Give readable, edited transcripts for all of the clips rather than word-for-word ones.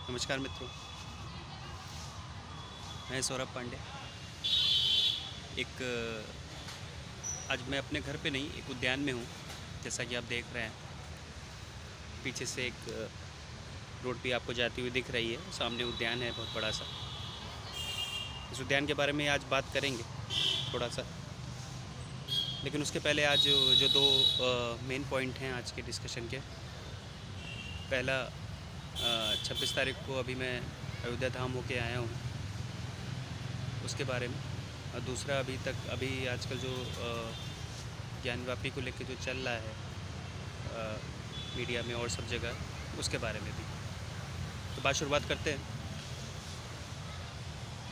नमस्कार मित्रों, मैं सौरभ पांडे। आज मैं अपने घर पे नहीं, एक उद्यान में हूँ। जैसा कि आप देख रहे हैं, पीछे से एक रोड भी आपको जाती हुई दिख रही है। सामने उद्यान है बहुत बड़ा सा। इस उद्यान के बारे में आज बात करेंगे थोड़ा सा, लेकिन उसके पहले आज जो दो मेन पॉइंट हैं आज के डिस्कशन के। पहला, 26 तारीख को अभी मैं अयोध्या धाम होके आया हूँ, उसके बारे में। और दूसरा, अभी आजकल जो ज्ञानवापी को लेकर जो चल रहा है मीडिया में और सब जगह, उसके बारे में भी। तो बात शुरुआत करते हैं।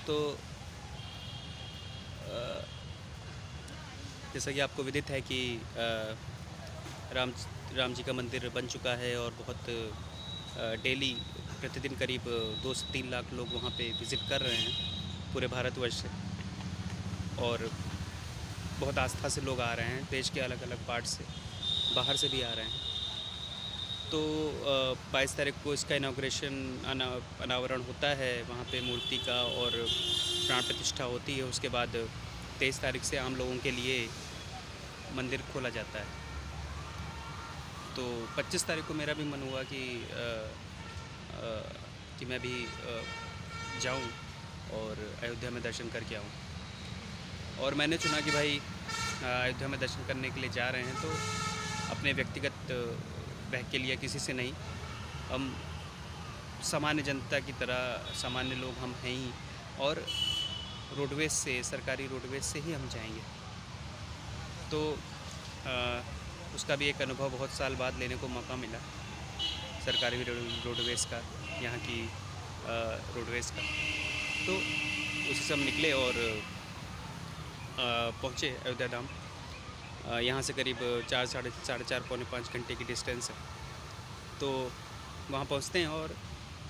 तो जैसा कि आपको विदित है कि राम जी का मंदिर बन चुका है और बहुत डेली प्रतिदिन करीब 2 से 3 लाख लोग वहाँ पे विज़िट कर रहे हैं पूरे भारतवर्ष से। और बहुत आस्था से लोग आ रहे हैं, देश के अलग अलग पार्ट से, बाहर से भी आ रहे हैं। तो 22 तारीख को इसका अनावरण होता है वहाँ पे मूर्ति का, और प्राण प्रतिष्ठा होती है। उसके बाद 23 तारीख से आम लोगों के लिए मंदिर खोला जाता है। तो 25 तारीख को मेरा भी मन हुआ कि मैं भी जाऊं और अयोध्या में दर्शन करके आऊं। और मैंने चुना कि भाई अयोध्या में दर्शन करने के लिए जा रहे हैं तो अपने व्यक्तिगत बहक के लिए किसी से नहीं, हम सामान्य जनता की तरह, सामान्य लोग हम हैं ही, और रोडवेज़ से, सरकारी रोडवेज़ से ही हम जाएंगे। तो उसका भी एक अनुभव बहुत साल बाद लेने को मौका मिला, सरकारी रोडवेज़ का, यहाँ की रोडवेज़ का। तो उसी से हम निकले और पहुँचे अयोध्या धाम। यहाँ से करीब 4 पौने 5 घंटे की डिस्टेंस है। तो वहाँ पहुँचते हैं, और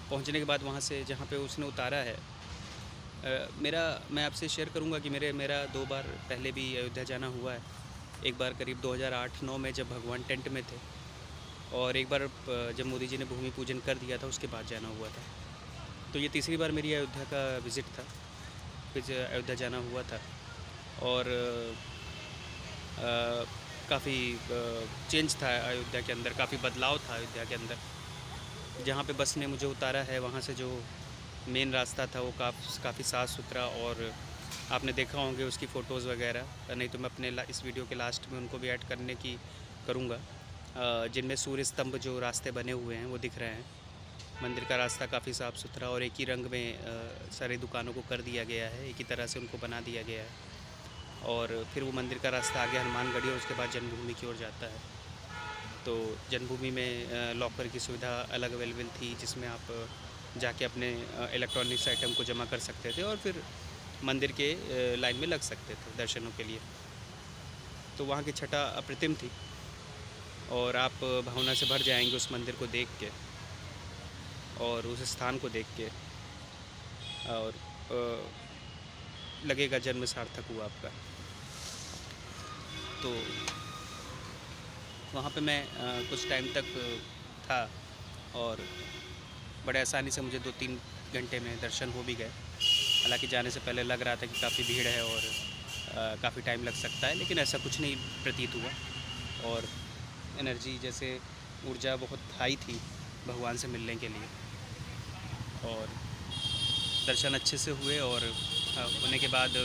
पहुँचने के बाद वहाँ से जहाँ पे उसने उतारा है, मैं आपसे शेयर करूँगा कि मेरा 2 बार पहले भी अयोध्या जाना हुआ है। एक बार करीब 2008-9 में जब भगवान टेंट में थे, और एक बार जब मोदी जी ने भूमि पूजन कर दिया था उसके बाद जाना हुआ था। तो ये तीसरी बार मेरी अयोध्या का विज़िट था, फिर अयोध्या जाना हुआ था। और काफ़ी चेंज था अयोध्या के अंदर, काफ़ी बदलाव था अयोध्या के अंदर। जहाँ पे बस ने मुझे उतारा है, वहाँ से जो मेन रास्ता था वो काफ़ी साफ़ सुथरा, और आपने देखा होंगे उसकी फ़ोटोज़ वगैरह, नहीं तो मैं अपने इस वीडियो के लास्ट में उनको भी ऐड करने की करूँगा, जिनमें सूर्य स्तंभ जो रास्ते बने हुए हैं वो दिख रहे हैं। मंदिर का रास्ता काफ़ी साफ़ सुथरा और एक ही रंग में सारी दुकानों को कर दिया गया है, एक ही तरह से उनको बना दिया गया है। और फिर वो मंदिर का रास्ता आगे हनुमानगढ़ी और उसके बाद जन्मभूमि की ओर जाता है। तो जन्मभूमि में लॉकर की सुविधा अलग अवेलेबल थी, जिसमें आप जाके अपने इलेक्ट्रॉनिक्स आइटम को जमा कर सकते थे और फिर मंदिर के लाइन में लग सकते थे दर्शनों के लिए। तो वहाँ की छटा अप्रतिम थी, और आप भावना से भर जाएंगे उस मंदिर को देख के और उस स्थान को देख के, और लगेगा जन्म सार्थक हुआ आपका। तो वहाँ पे मैं कुछ टाइम तक था, और बड़े आसानी से मुझे 2-3 घंटे में दर्शन हो भी गए। हालांकि जाने से पहले लग रहा था कि काफ़ी भीड़ है और काफ़ी टाइम लग सकता है, लेकिन ऐसा कुछ नहीं प्रतीत हुआ। और एनर्जी, जैसे ऊर्जा बहुत हाई थी भगवान से मिलने के लिए, और दर्शन अच्छे से हुए। और होने के बाद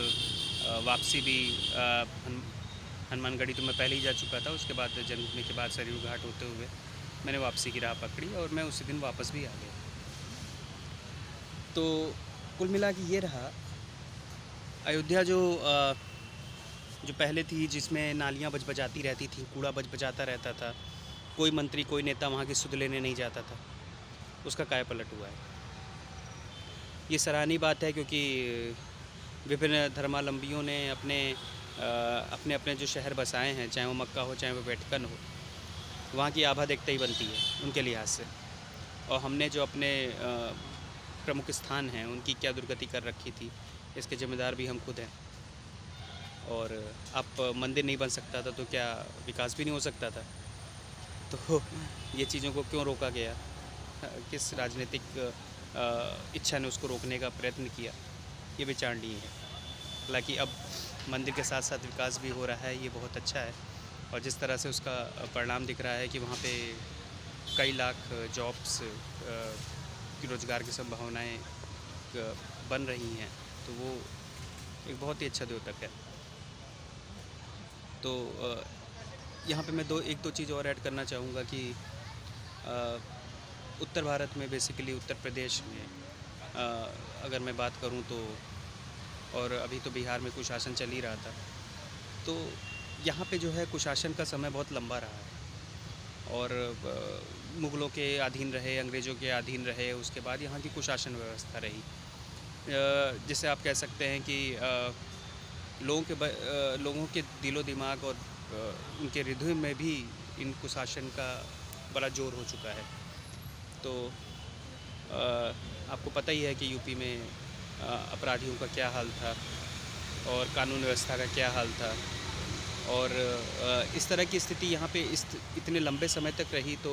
वापसी भी हनुमानगढ़ी तो मैं पहले ही जा चुका था, उसके बाद जन्मभूमि के बाद सरयू घाट होते हुए मैंने वापसी की राह पकड़ी, और मैं उसी दिन वापस भी आ गया। तो कुल मिला के ये रहा अयोध्या, जो पहले थी, जिसमें नालियाँ बजबजाती रहती थी, कूड़ा बजबजाता रहता था, कोई मंत्री, कोई नेता वहाँ की सुध लेने नहीं जाता था, उसका कायापलट हुआ है। ये सराहनीय बात है, क्योंकि विभिन्न धर्मावलंबियों ने अपने अपने जो शहर बसाए हैं, चाहे वो मक्का हो चाहे वो वेटिकन हो, वहाँ की आभा देखते ही बनती है उनके लिहाज से। और हमने जो अपने प्रमुख स्थान हैं उनकी क्या दुर्गति कर रखी थी, इसके जिम्मेदार भी हम खुद हैं। और आप मंदिर नहीं बन सकता था तो क्या विकास भी नहीं हो सकता था? तो ये चीज़ों को क्यों रोका गया? किस राजनीतिक इच्छा ने उसको रोकने का प्रयत्न किया, ये विचारणीय है। हालाँकि अब मंदिर के साथ-साथ विकास भी हो रहा है, ये बहुत अच्छा है और जिस तरह से उसका परिणाम दिख रहा है कि वहाँ पे कई लाख जॉब्स की रोज़गार की संभावनाएँ बन रही हैं, तो वो एक बहुत ही अच्छा द्योतक है। तो यहाँ पे मैं 1-2 चीज़ और ऐड करना चाहूँगा कि अ, उत्तर भारत में बेसिकली उत्तर प्रदेश में अगर मैं बात करूँ तो और अभी तो बिहार में कुशासन चल ही रहा था, तो यहाँ पे जो है कुशासन का समय बहुत लंबा रहा है और मुग़लों के अधीन रहे, अंग्रेज़ों के अधीन रहे, उसके बाद यहाँ की कुशासन व्यवस्था रही। जिसे आप कह सकते हैं कि लोगों के दिलो-दिमाग और उनके हृदय में भी इन कुशासन का बड़ा ज़ोर हो चुका है। तो आपको पता ही है कि यूपी में अपराधियों का क्या हाल था और कानून व्यवस्था का क्या हाल था और इस तरह की स्थिति यहाँ पे इतने लंबे समय तक रही। तो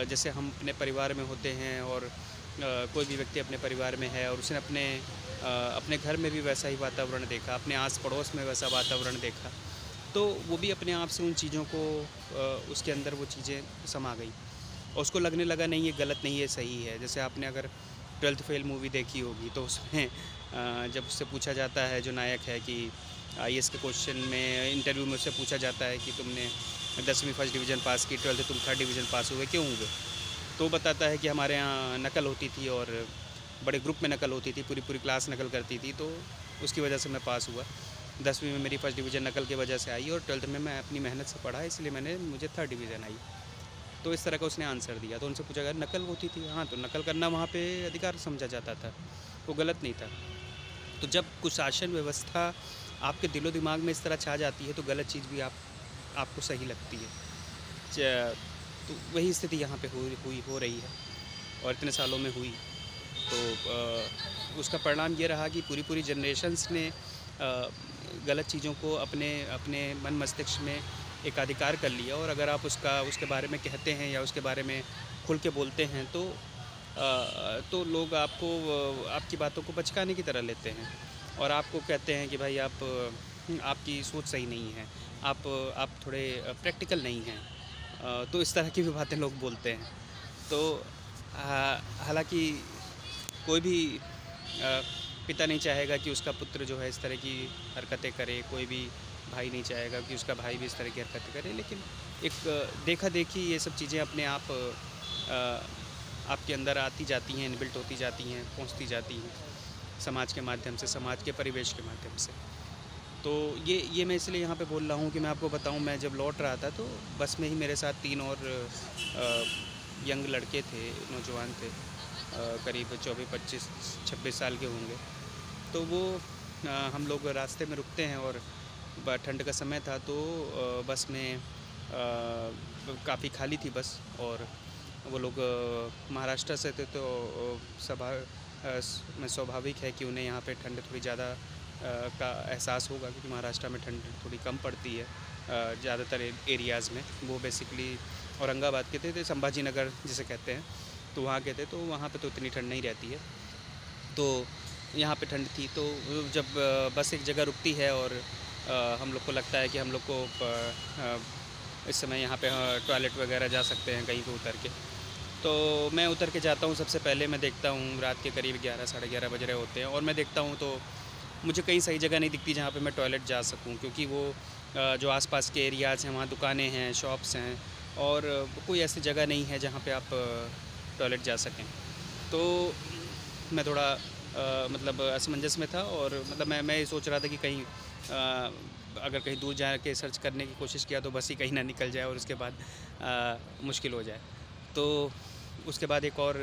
जैसे हम अपने परिवार में होते हैं और कोई भी व्यक्ति अपने परिवार में है और उसने अपने घर में भी वैसा ही वातावरण देखा, अपने आस पड़ोस में वैसा वातावरण देखा, तो वो भी अपने आप से उन चीज़ों को उसके अंदर वो चीज़ें समा गई और उसको लगने लगा नहीं ये गलत नहीं है, सही है। जैसे आपने अगर 12th फेल मूवी देखी होगी तो उसमें जब उससे पूछा जाता है, जो नायक है, कि आईएएस के क्वेश्चन में इंटरव्यू में उससे पूछा जाता है कि तुमने 10वीं फर्स्ट डिवीज़न पास की, 12th तुम थर्ड डिवीज़न पास हुए, क्यों हुए? तो वो बताता है कि हमारे यहाँ नकल होती थी और बड़े ग्रुप में नकल होती थी, पूरी क्लास नकल करती थी, तो उसकी वजह से मैं पास हुआ। 10वीं में मेरी फर्स्ट डिवीज़न नकल की वजह से आई और 12th में मैं अपनी मेहनत से पढ़ा, इसलिए मुझे थर्ड डिवीज़न आई। तो इस तरह का उसने आंसर दिया। तो उनसे पूछा गया नकल होती थी? हाँ, तो नकल करना वहाँ पे अधिकार समझा जाता था, वो गलत नहीं था। तो जब कुशासन व्यवस्था आपके दिलो-दिमाग में इस तरह छा जाती है तो गलत चीज़ भी आपको सही लगती है। च तो वही स्थिति यहाँ पे हो रही है और इतने सालों में हुई। तो उसका परिणाम ये रहा कि पूरी जनरेशन्स ने गलत चीज़ों को अपने अपने मन मस्तिष्क में एकाधिकार कर लिया और अगर आप उसके बारे में कहते हैं या उसके बारे में खुल के बोलते हैं तो लोग आपकी बातों को बचकाने की तरह लेते हैं और आपको कहते हैं कि भाई आपकी सोच सही नहीं है, आप थोड़े प्रैक्टिकल नहीं हैं। तो इस तरह की भी बातें लोग बोलते हैं। तो हालाँकि कोई भी पिता नहीं चाहेगा कि उसका पुत्र जो है इस तरह की हरकतें करे, कोई भी भाई नहीं चाहेगा कि उसका भाई भी इस तरह की हरकतें करे, लेकिन एक देखा-देखी ये सब चीज़ें अपने आप आपके अंदर आती जाती हैं, इनबिल्ट होती जाती हैं, पहुँचती जाती हैं, समाज के माध्यम से, समाज के परिवेश के माध्यम से। तो ये मैं इसलिए यहाँ पे बोल रहा हूँ कि मैं आपको बताऊँ, मैं जब लौट रहा था तो बस में ही मेरे साथ 3 और यंग लड़के थे, नौजवान थे, करीब 24, 25, 26 साल के होंगे। तो वो हम लोग रास्ते में रुकते हैं और ठंड का समय था तो बस में काफ़ी खाली थी बस और वो लोग महाराष्ट्र से थे, तो में स्वाभाविक है कि उन्हें यहाँ पे ठंड थोड़ी ज़्यादा का एहसास होगा क्योंकि महाराष्ट्र में ठंड थोड़ी कम पड़ती है ज़्यादातर एरियाज़ में। वो बेसिकली औरंगाबाद के थे, संभाजी नगर जिसे कहते हैं, तो वहाँ के थे, तो वहाँ पे तो इतनी ठंड नहीं रहती है। तो यहाँ पे ठंड थी, तो जब बस एक जगह रुकती है और हम लोग को लगता है कि हम लोग को इस समय यहाँ पे टॉयलेट वगैरह जा सकते हैं कहीं पे उतर के। तो मैं उतर के जाता हूँ, सबसे पहले मैं देखता हूँ रात के करीब 11 साढ़े 11 बज रहे होते हैं और मैं देखता हूँ तो मुझे कहीं सही जगह नहीं दिखती जहाँ पे मैं टॉयलेट जा सकूँ, क्योंकि वो जो आसपास के एरियाज़ हैं वहाँ दुकानें हैं, शॉप्स हैं और कोई ऐसी जगह नहीं है जहाँ पे आप टॉयलेट जा सकें। तो मैं थोड़ा मतलब असमंजस में था और मतलब मैं ये सोच रहा था कि कहीं अगर कहीं दूर जा के सर्च करने की कोशिश किया तो बस ही कहीं ना निकल जाए और उसके बाद मुश्किल हो जाए। तो उसके बाद एक और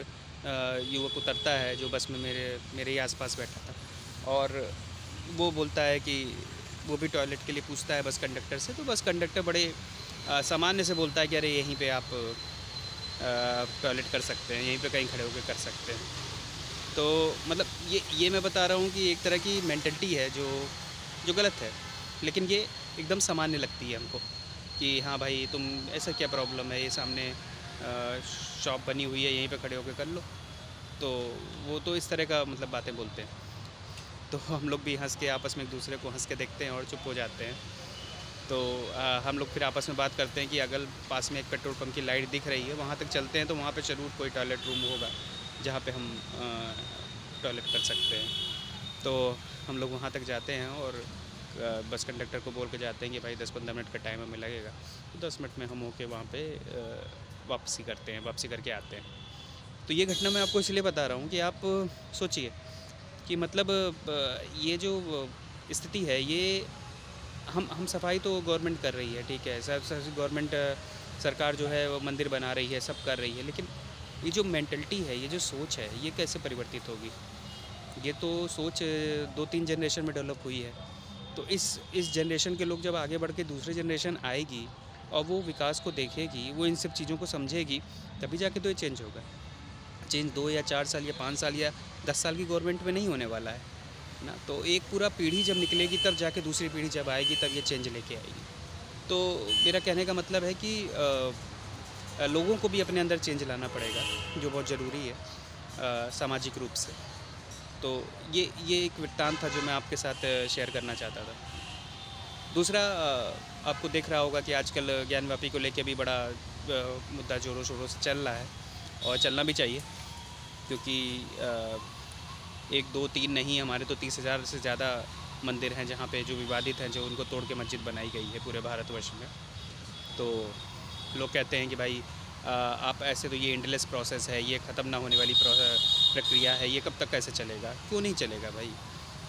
युवक उतरता है जो बस में मेरे ही आसपास बैठा था और वो बोलता है कि वो भी टॉयलेट के लिए पूछता है बस कंडक्टर से। तो बस कंडक्टर बड़े सामान्य से बोलता है कि अरे यहीं पे आप टॉयलेट कर सकते हैं, यहीं पे कहीं खड़े होकर कर सकते हैं। तो मतलब ये मैं बता रहा हूँ कि एक तरह की मेंटलिटी है जो गलत है, लेकिन ये एकदम सामान्य लगती है हमको कि हाँ भाई तुम ऐसा क्या प्रॉब्लम है, ये सामने शॉप बनी हुई है, यहीं पे खड़े होकर कर लो। तो वो तो इस तरह का मतलब बातें बोलते हैं। तो हम लोग भी हँस के आपस में एक दूसरे को हँस के देखते हैं और चुप हो जाते हैं। तो हम लोग फिर आपस में बात करते हैं कि अगर पास में एक पेट्रोल पंप की लाइट दिख रही है, वहाँ तक चलते हैं, तो वहाँ पे ज़रूर कोई टॉयलेट रूम होगा जहाँ पे हम टॉयलेट कर सकते हैं। तो हम लोग वहाँ तक जाते हैं और बस कंडक्टर को बोल के जाते हैं कि भाई 10-15 मिनट का टाइम हमें लगेगा। तो 10 मिनट में हम होके वहाँ पे वापसी करते हैं, वापसी करके आते हैं। तो ये घटना मैं आपको इसलिए बता रहा हूँ कि आप सोचिए कि मतलब ये जो स्थिति है, ये हम सफाई तो गवर्नमेंट कर रही है, ठीक है, सब सब गवर्नमेंट सरकार जो है वो मंदिर बना रही है, सब कर रही है, लेकिन ये जो मेंटलिटी है, ये जो सोच है, ये कैसे परिवर्तित होगी? ये तो सोच 2-3 जनरेशन में डेवलप हुई है। तो इस जनरेशन के लोग जब आगे बढ़ के दूसरी जनरेशन आएगी और वो विकास को देखेगी, वो इन सब चीज़ों को समझेगी, तभी जाके तो ये चेंज होगा। चेंज 2 या 4 साल या 5 साल या 10 साल की गवर्नमेंट में नहीं होने वाला है ना। तो एक पूरा पीढ़ी जब निकलेगी, तब जाके दूसरी पीढ़ी जब आएगी, तब ये चेंज लेके आएगी। तो मेरा कहने का मतलब है कि लोगों को भी अपने अंदर चेंज लाना पड़ेगा, जो बहुत ज़रूरी है सामाजिक रूप से। तो ये एक वृत्तांत था जो मैं आपके साथ शेयर करना चाहता था। दूसरा, आपको दिख रहा होगा कि आजकल ज्ञानवापी को लेके भी बड़ा मुद्दा ज़ोरों शोरों से चल रहा है, और चलना भी चाहिए, क्योंकि 1, 2, 3 नहीं, हमारे तो 30,000 से ज़्यादा मंदिर हैं जहाँ पे जो विवादित हैं, जो उनको तोड़ के मस्जिद बनाई गई है पूरे भारतवर्ष में। तो लोग कहते हैं कि भाई आप ऐसे, तो ये एंडलेस प्रोसेस है, ये ख़त्म ना होने वाली प्रक्रिया है, ये कब तक कैसे चलेगा? क्यों नहीं चलेगा भाई?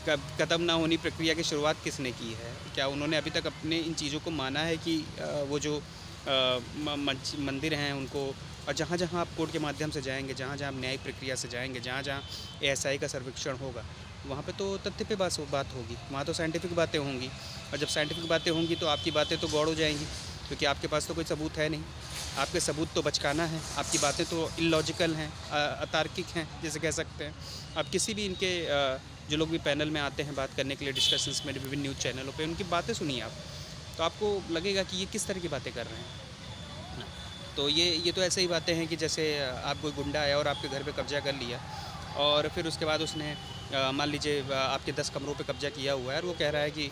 कब ख़त्म ना होनी प्रक्रिया की शुरुआत किसने की है? क्या उन्होंने अभी तक अपने इन चीज़ों को माना है कि वो जो मंदिर हैं उनको, और जहाँ-जहाँ आप कोर्ट के माध्यम से जाएँगे, जहाँ-जहाँ आप न्यायिक प्रक्रिया से जाएँगे, जहाँ-जहाँ एएसआई का सर्वेक्षण होगा, वहाँ पे तो तथ्य पे बात होगी, वहाँ तो साइंटिफिक बातें होंगी। और जब साइंटिफिक बातें होंगी तो आपकी बातें तो गौड़ हो जाएँगी, क्योंकि आपके पास तो कोई सबूत है नहीं। आपके सबूत तो बचकाना है, आपकी बातें तो इलॉजिकल हैं, अतार्किक हैं, जिसे कह सकते हैं। आप किसी भी इनके जो लोग भी पैनल में आते हैं बात करने के लिए, डिस्कशंस में, विभिन्न न्यूज़ चैनलों पे, उनकी बातें सुनिए आप, तो आपको लगेगा कि ये किस तरह की बातें कर रहे हैं। हाँ, तो ये तो ऐसे ही बातें हैं कि जैसे आप, कोई गुंडा आया और आपके घर पे कब्ज़ा कर लिया, और फिर उसके बाद उसने मान लीजिए आपके 10 कमरों पे कब्ज़ा किया हुआ है, और वो कह रहा है कि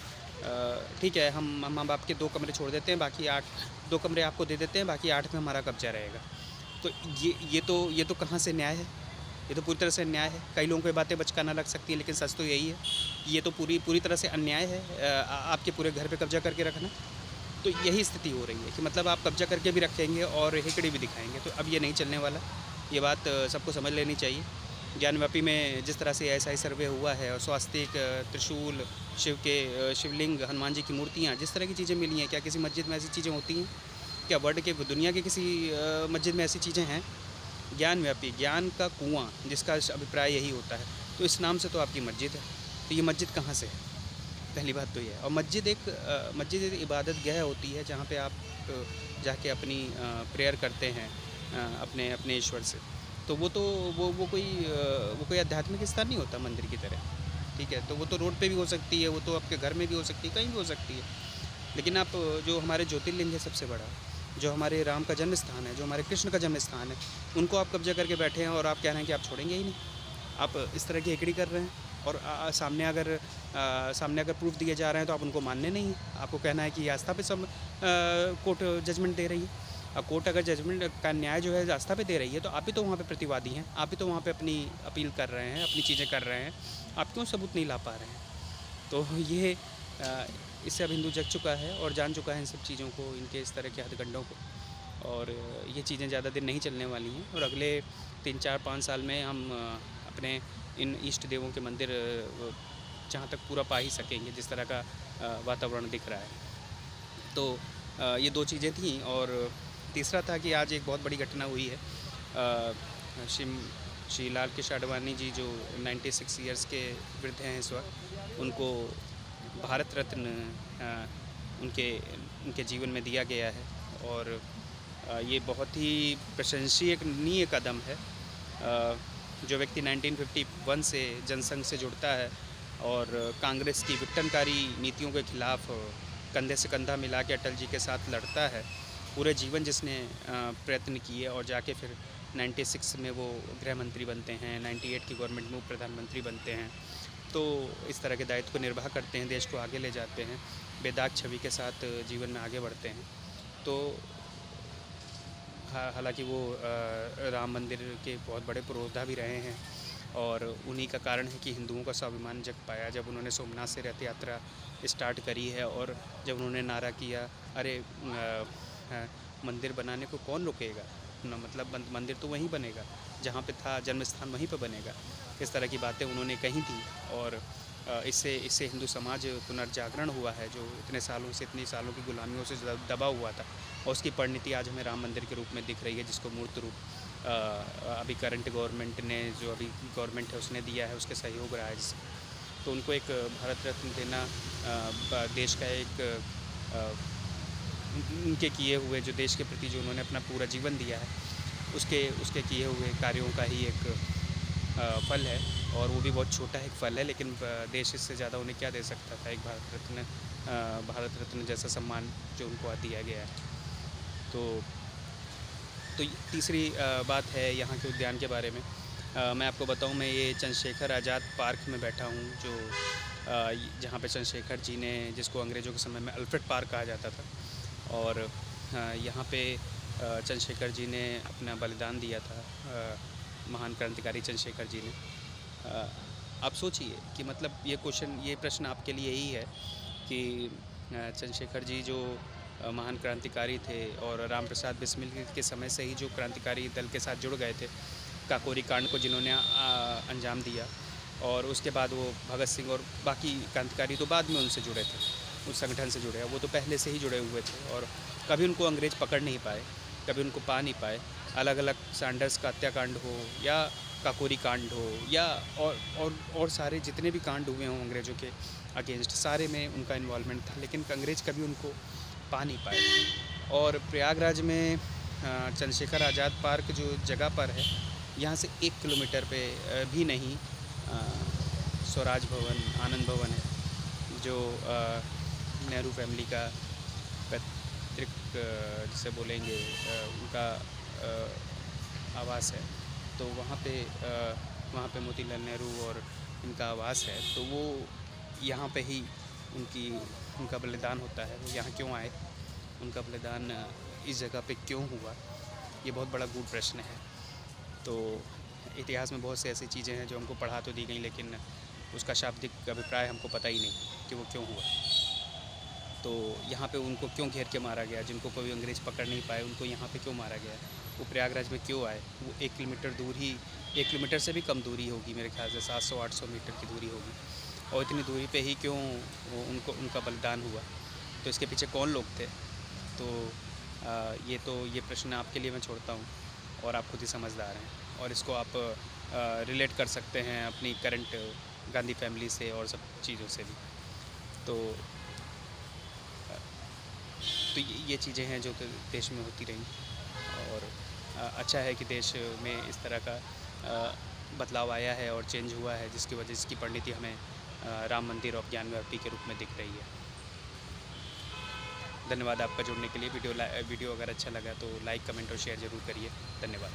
ठीक है, हम आपके 2 कमरे छोड़ देते हैं, बाकी 8, 2 कमरे आपको दे देते हैं, बाकी 8 में हमारा कब्ज़ा रहेगा। तो ये तो कहाँ से न्याय है? ये तो पूरी तरह से अन्याय है। कई लोगों को ये बातें बचकाना लग सकती है, लेकिन सच तो यही है। ये तो पूरी तरह से अन्याय है, आपके पूरे घर पे कब्ज़ा करके रखना। तो यही स्थिति हो रही है कि मतलब आप कब्ज़ा करके भी रखेंगे और हिकड़ी भी दिखाएँगे, तो अब ये नहीं चलने वाला। ये बात सबको समझ लेनी चाहिए। ज्ञानवापी में जिस तरह से एएसआई सर्वे हुआ है, और स्वास्तिक, त्रिशूल, शिवलिंग, हनुमान जी की मूर्तियाँ, जिस तरह की चीज़ें मिली हैं, क्या किसी मस्जिद में ऐसी चीज़ें होती हैं? क्या वर्ल्ड के, दुनिया के किसी मस्जिद में ऐसी चीज़ें हैं? ज्ञानव्यापी, ज्ञान का कुआँ, जिसका अभिप्राय यही होता है। तो इस नाम से तो आपकी मस्जिद है, तो ये मस्जिद कहाँ से है? पहली बात तो ये है। और मस्जिद एक इबादत गह होती है, जहाँ पे आप जाके अपनी प्रेयर करते हैं अपने ईश्वर से। तो वो कोई आध्यात्मिक स्थान नहीं होता मंदिर की तरह, ठीक है? तो वो तो रोड पे भी हो सकती है, वो तो आपके घर में भी हो सकती है, कहीं भी हो सकती है। लेकिन आप, जो हमारे ज्योतिर्लिंग है सबसे बड़ा, जो हमारे राम का जन्म स्थान है, जो हमारे कृष्ण का जन्म स्थान है, उनको आप कब्ज़ा करके बैठे हैं, और आप कह रहे हैं कि आप छोड़ेंगे ही नहीं। आप इस तरह की हेकड़ी कर रहे हैं, और सामने अगर प्रूफ दिए जा रहे हैं, तो आप उनको मानने नहीं हैं। आपको कहना है कि आस्था पे सब कोर्ट जजमेंट दे रही है। अब कोर्ट अगर जजमेंट का न्याय जो है आस्था पे दे रही है, तो आप भी तो वहाँ पे प्रतिवादी हैं, आप भी तो वहाँ पे अपनी अपील कर रहे हैं, अपनी चीज़ें कर रहे हैं। आप क्यों सबूत नहीं ला पा रहे हैं? तो ये इससे अब हिंदू जग चुका है और जान चुका है इन सब चीज़ों को, इनके इस तरह के हथकंडों को, और ये चीज़ें ज़्यादा दिन नहीं चलने वाली हैं, और अगले 3-4-5 साल में हम अपने इन इष्ट देवों के मंदिर जहाँ तक पूरा पा ही सकेंगे, जिस तरह का वातावरण दिख रहा है। तो ये 2 चीज़ें थीं, और तीसरा था कि आज एक बहुत बड़ी घटना हुई है। श्री लाल कृष्ण आडवाणी जी, जो 96 ईयर्स के वृद्ध हैं इस वक्त, उनको भारत रत्न उनके जीवन में दिया गया है, और ये बहुत ही प्रशंसनीय कदम है। जो व्यक्ति 1951 से जनसंघ से जुड़ता है, और कांग्रेस की विघटनकारी नीतियों के खिलाफ कंधे से कंधा मिला के अटल जी के साथ लड़ता है, पूरे जीवन जिसने प्रयत्न किए, और जाके फिर 96 में वो गृह मंत्री बनते हैं, 98 की गवर्नमेंट में वो प्रधानमंत्री बनते हैं। तो इस तरह के दायित्व को निर्वाह करते हैं, देश को आगे ले जाते हैं, बेदाग छवि के साथ जीवन में आगे बढ़ते हैं। तो हालांकि वो राम मंदिर के बहुत बड़े पुरोधा भी रहे हैं और उन्हीं का कारण है कि हिंदुओं का स्वाभिमान जग पाया जब उन्होंने सोमनाथ से रथ यात्रा स्टार्ट करी है। और जब उन्होंने नारा किया, अरे मंदिर बनाने को कौन रोकेगा ना, मतलब मंदिर तो वहीं बनेगा जहाँ पे था, जन्म स्थान वहीं पे बनेगा। इस तरह की बातें उन्होंने कही थी और इससे हिंदू समाज पुनर्जागरण हुआ है, जो इतने सालों की गुलामियों से दबा हुआ था, और उसकी परिणति आज हमें राम मंदिर के रूप में दिख रही है, जिसको मूर्त रूप अभी करंट गवर्नमेंट ने, जो अभी गवर्नमेंट है उसने दिया है, उसके सहयोग रहा है जिससे। तो उनको एक भारत रत्न देना देश का एक उनके किए हुए, जो देश के प्रति जो उन्होंने अपना पूरा जीवन दिया है, उसके किए हुए कार्यों का ही एक फल है। और वो भी बहुत छोटा एक फल है, लेकिन देश इससे ज़्यादा उन्हें क्या दे सकता था। एक भारत रत्न जैसा सम्मान जो उनको दिया गया है। तो तीसरी बात है यहाँ के उद्यान के बारे में। मैं आपको बताऊँ, मैं ये चंद्रशेखर आज़ाद पार्क में बैठा हूँ, जो जहाँ पे चंद्रशेखर जी ने, जिसको अंग्रेज़ों के समय में अल्फ्रेड पार्क कहा जाता था, और यहाँ पे चंद्रशेखर जी ने अपना बलिदान दिया था, महान क्रांतिकारी चंद्रशेखर जी ने। आप सोचिए कि मतलब ये प्रश्न आपके लिए यही है कि चंद्रशेखर जी जो महान क्रांतिकारी थे, और राम प्रसाद बिस्मिल के समय से ही जो क्रांतिकारी दल के साथ जुड़ गए थे, काकोरी कांड को जिन्होंने अंजाम दिया, और उसके बाद वो भगत सिंह और बाकी क्रांतिकारी तो बाद में उनसे जुड़े थे, उस संगठन से जुड़े, वो तो पहले से ही जुड़े हुए थे, और कभी उनको अंग्रेज़ पकड़ नहीं पाए, कभी उनको पा नहीं पाए। अलग अलग सैंडर्स का हत्याकांड हो, या काकोरी कांड हो, या और सारे जितने भी कांड हुए हों अंग्रेज़ों के अगेंस्ट, सारे में उनका इन्वॉल्वमेंट था, लेकिन अंग्रेज़ कभी उनको पा नहीं पाए। और प्रयागराज में चंद्रशेखर आज़ाद पार्क जो जगह पर है, यहाँ से 1 किलोमीटर पे भी नहीं स्वराज भवन, आनंद भवन है, जो नेहरू फैमिली का पैतृक जिसे बोलेंगे उनका आवास है। तो वहाँ पे मोतीलाल नेहरू और इनका आवास है। तो वो यहाँ पे ही उनका बलिदान होता है। वो यहाँ क्यों आए, उनका बलिदान इस जगह पे क्यों हुआ, ये बहुत बड़ा गूढ़ प्रश्न है। तो इतिहास में बहुत से ऐसी चीज़ें हैं जो हमको पढ़ा तो दी गई, लेकिन उसका शाब्दिक अभिप्राय हमको पता ही नहीं कि वो क्यों हुआ। तो यहाँ पे उनको क्यों घेर के मारा गया, जिनको कोई अंग्रेज़ पकड़ नहीं पाए, उनको यहाँ पे क्यों मारा गया, वो प्रयागराज में क्यों आए। वो 1 किलोमीटर दूर ही, 1 किलोमीटर से भी कम दूरी होगी मेरे ख्याल से, 700-800 मीटर की दूरी होगी, और इतनी दूरी पे ही क्यों उनका बलिदान हुआ। तो इसके पीछे कौन लोग थे। तो ये प्रश्न आपके लिए मैं छोड़ता हूँ, और आप खुद ही समझदार हैं, और इसको आप रिलेट कर सकते हैं अपनी करंट गांधी फैमिली से और सब चीज़ों से भी। तो ये चीज़ें हैं जो देश में होती रहीं, और अच्छा है कि देश में इस तरह का बदलाव आया है और चेंज हुआ है, जिसकी वजह इसकी परिणति हमें राम मंदिर और ज्ञानव्यापी के रूप में दिख रही है। धन्यवाद आपका जुड़ने के लिए। वीडियो अगर अच्छा लगा तो लाइक, कमेंट और शेयर ज़रूर करिए। धन्यवाद।